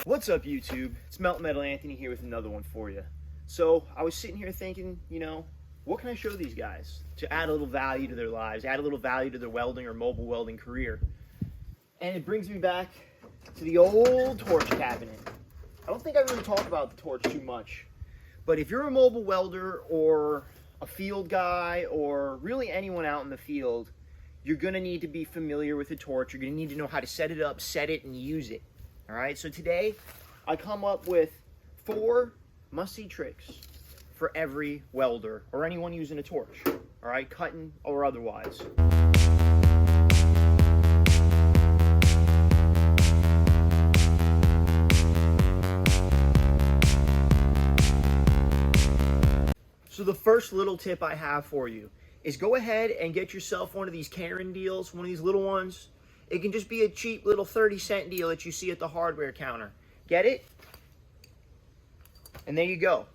What's up, YouTube? It's Melt Metal Anthony here with another one for you. So I was sitting here thinking, what can I show these guys to add a little value to their lives, add a little value to their welding or mobile welding career? And it brings me back to the old torch cabinet. I don't think I really talk about the torch too much, but if you're a mobile welder or a field guy or really anyone out in the field, you're going to need to be familiar with the torch. You're going to need to know how to set it up, set it, and use it. All right, so today I come up with 4 must-see tricks for every welder or anyone using a torch, all right, cutting or otherwise. So the first little tip I have for you is go ahead and get yourself one of these Karen deals, one of these little ones. It can just be a cheap little 30-cent deal that you see at the hardware counter. Get it? And there you go.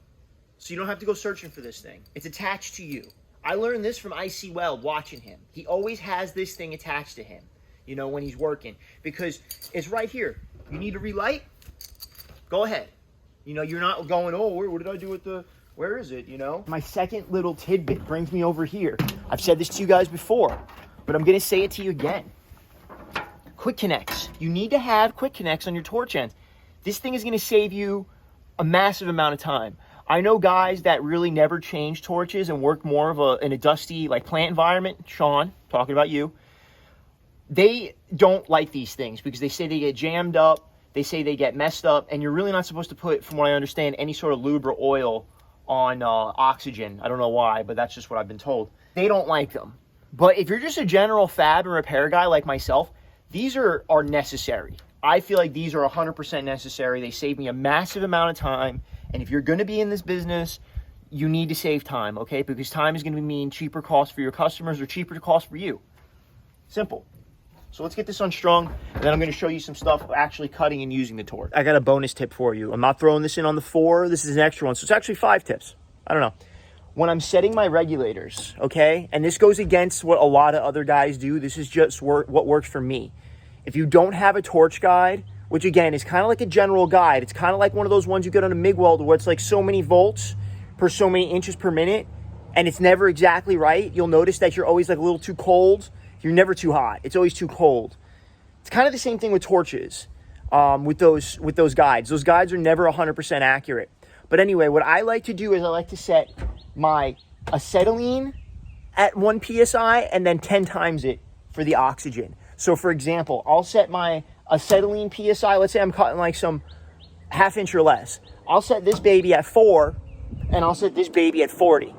So you don't have to go searching for this thing. It's attached to you. I learned this from IC Weld watching him. He always has this thing attached to him, when he's working. Because it's right here. You need to relight? Go ahead. You're not going, oh, what did I do with the... Where is it, My second little tidbit brings me over here. I've said this to you guys before, but I'm going to say it to you again. Quick connects. You need to have quick connects on your torch ends. This thing is going to save you a massive amount of time. I know guys that really never change torches and work more of in a dusty plant environment. Sean, talking about you. They don't like these things because they say they get jammed up. They say they get messed up, and you're really not supposed to put, from what I understand, any sort of lube or oil on oxygen. I don't know why, but that's just what I've been told. They don't like them. But if you're just a general fab and repair guy like myself, these are necessary. I feel like these are 100% necessary. They save me a massive amount of time. And if you're going to be in this business, you need to save time, okay? Because time is going to mean cheaper costs for your customers or cheaper costs for you. Simple. So let's get this unstrung, and then I'm going to show you some stuff actually cutting and using the torch. I got a bonus tip for you. I'm not throwing this in on the 4. This is an extra one. So it's actually 5 tips. I don't know. When I'm setting my regulators, okay, and this goes against what a lot of other guys do, this is just what works for me. If you don't have a torch guide, which again is kind of like a general guide, it's kind of like one of those ones you get on a MIG welder where it's like so many volts per so many inches per minute, and it's never exactly right. You'll notice that you're always a little too cold. You're never too hot. It's always too cold. It's kind of the same thing with torches, with those guides. Those guides are never 100% accurate. But anyway, what I like to do is I like to set my acetylene at 1 psi and then 10 times it for the oxygen. So for example, I'll set my acetylene psi, let's say I'm cutting some 1/2 inch or less. I'll set this baby at 4 and I'll set this baby at 40.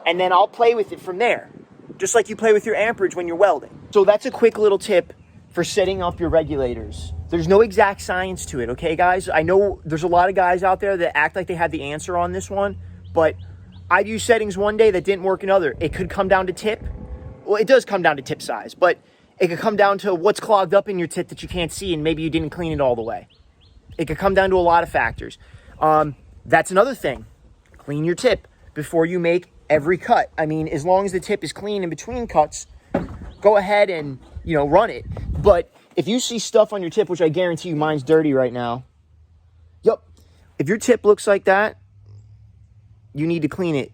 And then I'll play with it from there, just like you play with your amperage when you're welding. So that's a quick little tip for setting up your regulators. There's no exact science to it, okay, guys? I know there's a lot of guys out there that act like they have the answer on this one, but I've used settings one day that didn't work another. It could come down to tip. Well, it does come down to tip size, but it could come down to what's clogged up in your tip that you can't see, and maybe you didn't clean it all the way. It could come down to a lot of factors. That's another thing. Clean your tip before you make every cut. I mean, as long as the tip is clean in between cuts, go ahead and, run it. But if you see stuff on your tip, which I guarantee you mine's dirty right now. Yep. If your tip looks like that, you need to clean it,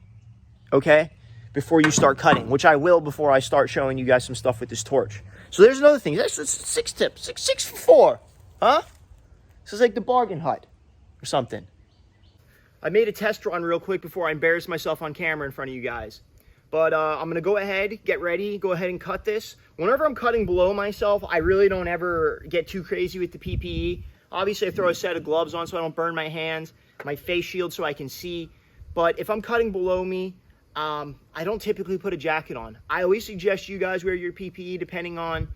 okay? Before you start cutting, which I will before I start showing you guys some stuff with this torch. So there's another thing. That's 6 tips. 6 for 4. Huh? This is like the bargain hut or something. I made a test run real quick before I embarrassed myself on camera in front of you guys. But I'm going to go ahead, get ready, go ahead and cut this. Whenever I'm cutting below myself, I really don't ever get too crazy with the PPE. Obviously, I throw a set of gloves on so I don't burn my hands, my face shield so I can see. But if I'm cutting below me, I don't typically put a jacket on. I always suggest you guys wear your PPE depending on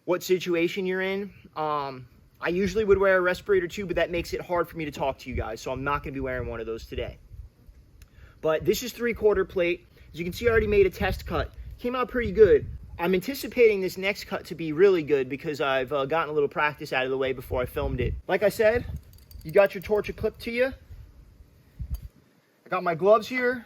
what situation you're in. I usually would wear a respirator too, but that makes it hard for me to talk to you guys, so I'm not going to be wearing one of those today. But this is 3/4 plate. As you can see, I already made a test cut. Came out pretty good. I'm anticipating this next cut to be really good because I've gotten a little practice out of the way before I filmed it. Like I said, you got your torch clipped to you. I got my gloves here.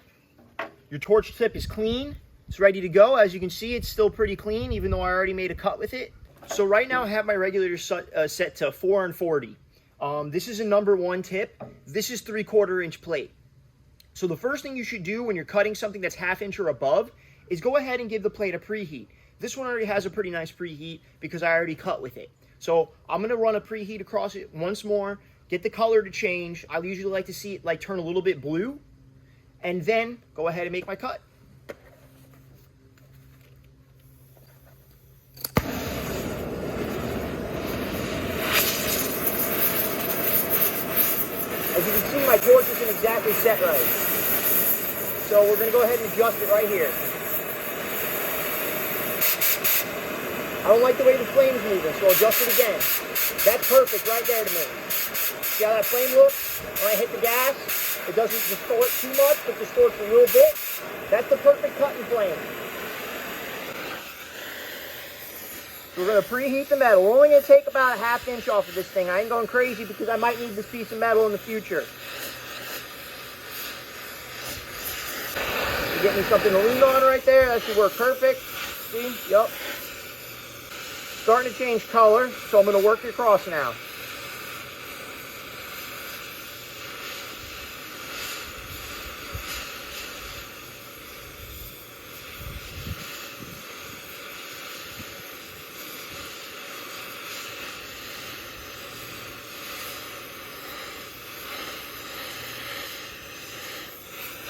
Your torch tip is clean. It's ready to go. As you can see, it's still pretty clean, even though I already made a cut with it. So right now I have my regulator set to 4 and 40. This is a #1 tip. This is 3/4 inch plate. So the first thing you should do when you're cutting something that's 1/2 inch or above is go ahead and give the plate a preheat. This one already has a pretty nice preheat because I already cut with it. So I'm going to run a preheat across it once more, get the color to change. I usually like to see it like turn a little bit blue, and then go ahead and make my cut. As you can see, my torch isn't exactly set right. So we're going to go ahead and adjust it right here. I don't like the way the flame's moving, so I'll adjust it again. That's perfect right there to me. See how that flame looks? When I hit the gas, it doesn't distort too much, but distorts a little bit. That's the perfect cutting flame. We're going to preheat the metal. We're only going to take about a 1/2 inch off of this thing. I ain't going crazy because I might need this piece of metal in the future. You get me something to lean on right there. That should work perfect. See? Yup. Starting to change color, so I'm going to work it across now.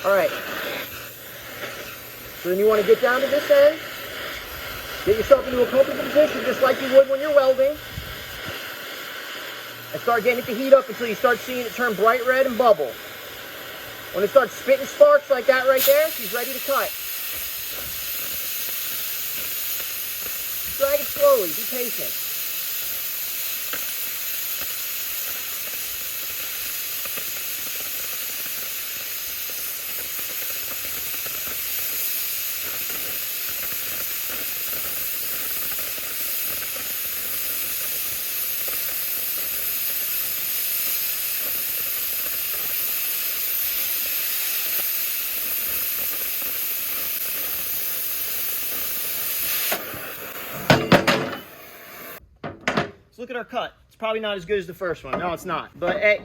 All right. So then you want to get down to this end. Get yourself into a comfortable position just like you would when you're welding. And start getting it to heat up until you start seeing it turn bright red and bubble. When it starts spitting sparks like that right there, she's ready to cut. Drag it slowly, be patient. Look at our cut. It's probably not as good as the first one. No, it's not. But hey,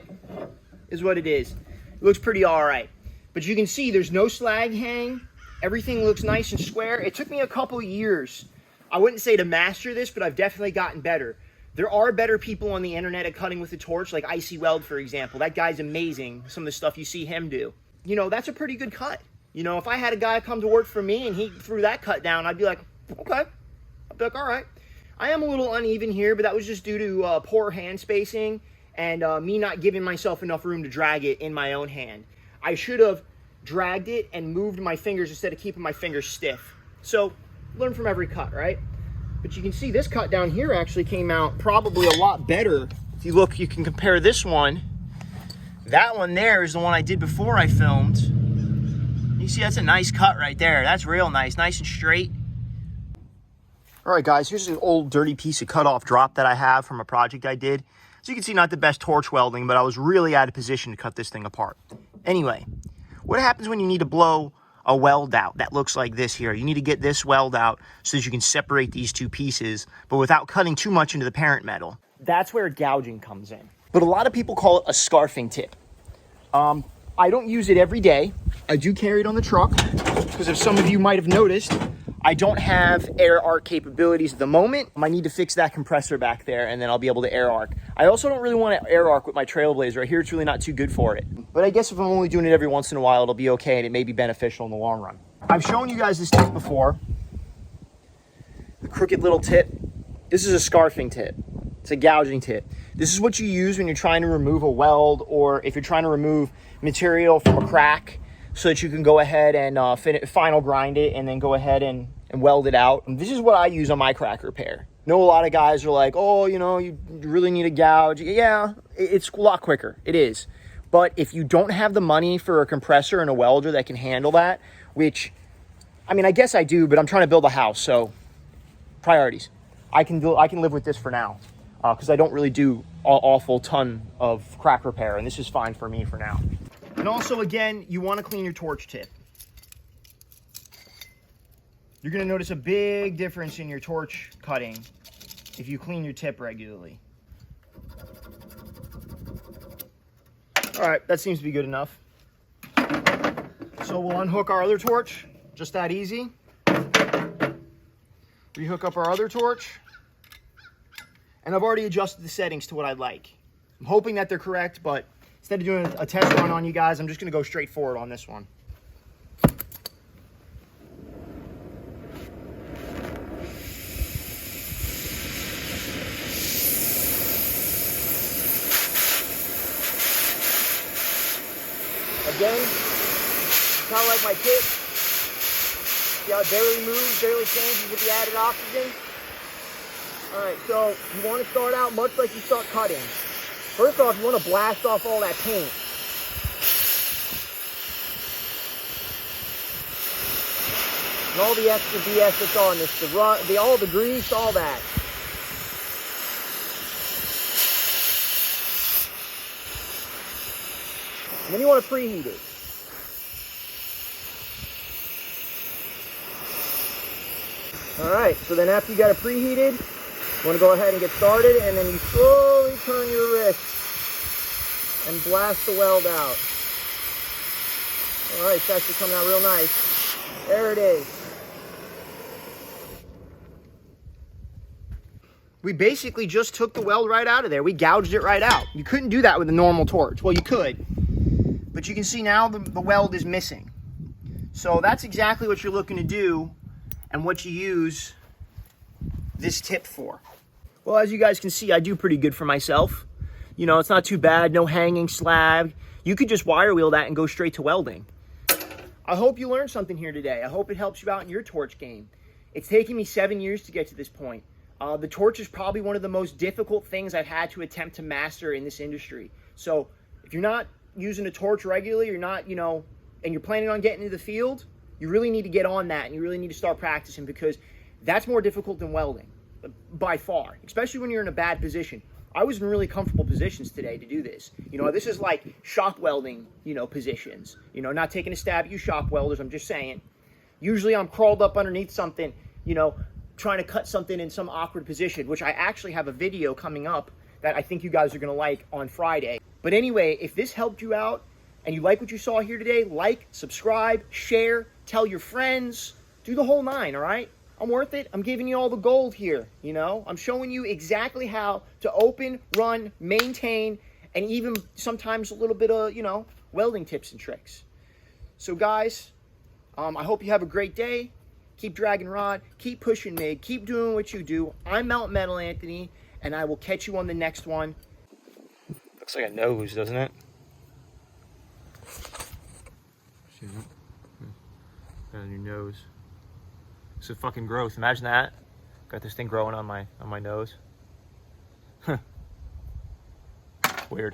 is what it is. It looks pretty all right. But you can see there's no slag hang. Everything looks nice and square. It took me a couple years. I wouldn't say to master this, but I've definitely gotten better. There are better people on the internet at cutting with a torch, like Icy Weld, for example. That guy's amazing, some of the stuff you see him do. You know, that's a pretty good cut. You know, if I had a guy come to work for me and he threw that cut down, I'd be like, okay. I'd be like, all right. I am a little uneven here, but that was just due to poor hand spacing and me not giving myself enough room to drag it in my own hand. I should have dragged it and moved my fingers instead of keeping my fingers stiff. So, learn from every cut, right? But you can see this cut down here actually came out probably a lot better. If you look, you can compare this one. That one there is the one I did before I filmed. You see, that's a nice cut right there. That's real nice, nice and straight. All right, guys, here's an old dirty piece of cut-off drop that I have from a project I did. So you can see not the best torch welding, but I was really out of position to cut this thing apart. Anyway, what happens when you need to blow a weld out that looks like this here? You need to get this weld out so that you can separate these two pieces, but without cutting too much into the parent metal. That's where gouging comes in. But a lot of people call it a scarfing tip. I don't use it every day. I do carry it on the truck because if some of you might have noticed, I don't have air arc capabilities at the moment. I need to fix that compressor back there and then I'll be able to air arc. I also don't really want to air arc with my Trailblazer. I hear it's really not too good for it. But I guess if I'm only doing it every once in a while, it'll be okay and it may be beneficial in the long run. I've shown you guys this tip before. The crooked little tip. This is a scarfing tip. It's a gouging tip. This is what you use when you're trying to remove a weld or if you're trying to remove material from a crack so that you can go ahead and final grind it and then go ahead and weld it out. And this is what I use on my crack repair. I know a lot of guys are like, oh, you know, you really need a gouge. Yeah, it's a lot quicker. It is. But if you don't have the money for a compressor and a welder that can handle that, which, I mean, I guess I do, but I'm trying to build a house, so priorities. I can live with this for now because I don't really do an awful ton of crack repair, and this is fine for me for now. And also, again, you want to clean your torch tip. You're going to notice a big difference in your torch cutting if you clean your tip regularly. All right, that seems to be good enough. So we'll unhook our other torch, just that easy. Rehook up our other torch. And I've already adjusted the settings to what I'd like. I'm hoping that they're correct, but instead of doing a test run on you guys, I'm just gonna go straight forward on this one. Again, kind of like my kit. See how it barely moves, barely changes with the added oxygen? Alright, so you want to start out much like you start cutting. First off, you want to blast off all that paint. And all the extra BS that's on this, all the grease, all that. And then you want to preheat it. Alright, so then after you got it preheated, you want to go ahead and get started, and then you slowly turn your wrist and blast the weld out. Alright, it's actually coming out real nice. There it is. We basically just took the weld right out of there. We gouged it right out. You couldn't do that with a normal torch. Well, you could, but you can see now the weld is missing. So that's exactly what you're looking to do and what you use this tip for. Well, as you guys can see, I do pretty good for myself. You know, it's not too bad, no hanging slab. You could just wire wheel that and go straight to welding. I hope you learned something here today. I hope it helps you out in your torch game. It's taken me 7 years to get to this point. The torch is probably one of the most difficult things I've had to attempt to master in this industry. So if you're not using a torch regularly, you're not, you know, and you're planning on getting into the field, you really need to get on that, and you really need to start practicing, because that's more difficult than welding by far, especially when you're in a bad position. I was in really comfortable positions today to do this. You know, this is like shop welding, you know, positions. You know, not taking a stab at you shop welders, I'm just saying. Usually I'm crawled up underneath something, you know, trying to cut something in some awkward position, which I actually have a video coming up that I think you guys are going to like on Friday. But anyway, if this helped you out and you like what you saw here today, like, subscribe, share, tell your friends, do the whole nine, all right? I'm worth it. I'm giving you all the gold here, you know? I'm showing you exactly how to open, run, maintain, and even sometimes a little bit of, you know, welding tips and tricks. So guys, I hope you have a great day. Keep dragging rod, keep pushing MIG, keep doing what you do. I'm Mount Metal Anthony, and I will catch you on the next one. Looks like a nose, doesn't it? See that? Got a new nose. It's a fucking growth. Imagine that. Got this thing growing on my nose. Weird.